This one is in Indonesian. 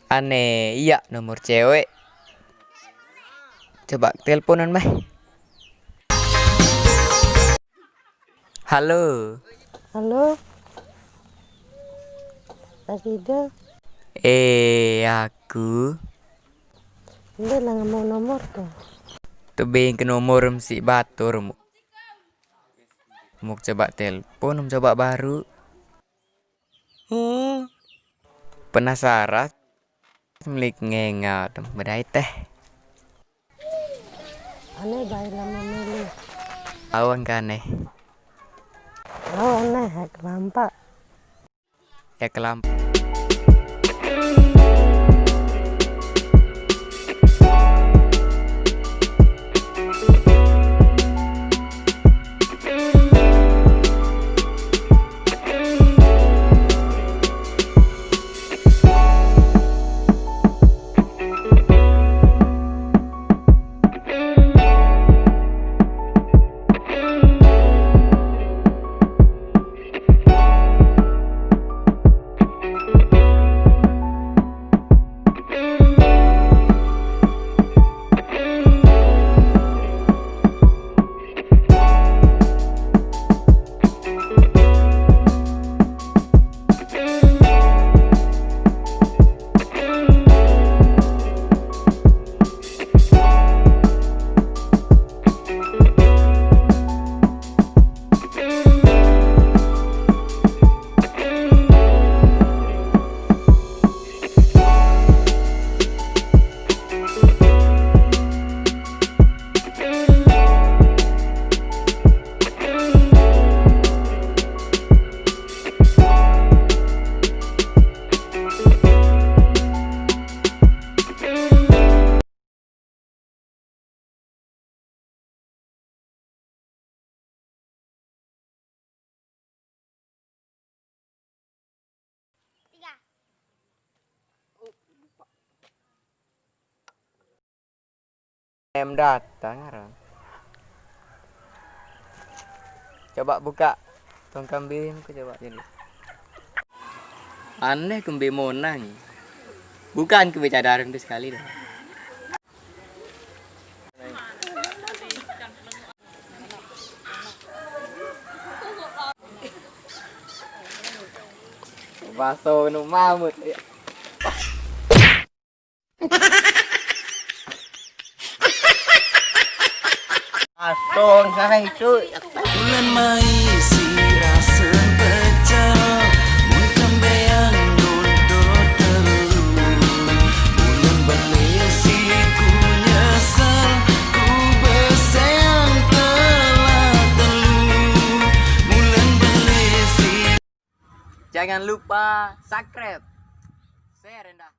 Aneh, iya nomor cewek. Coba teleponan, Mbak. Halo. Halo, Rafida, Aku ini lah mau nomor tuh. tebing ke nomor si batur mau coba telepon, coba baru. Penasaran milik ngengat bedai teh. Aneh baik lama milih. Awan kaneh. Oh, aneh, kelampak. Ya kelam. Datang orang. Coba buka tong kambing ku coba jadi. Aneh kembe monang. Bukan kembe cadaran itu sekali dah. Baso nu mamut. Asong hai cuy. Bulan Mei sirasen pecel mun kembeang dodot telu bulan berlesi ku nyesel ku beseang telah telu bulan berlesi. Jangan lupa subscribe, share, dan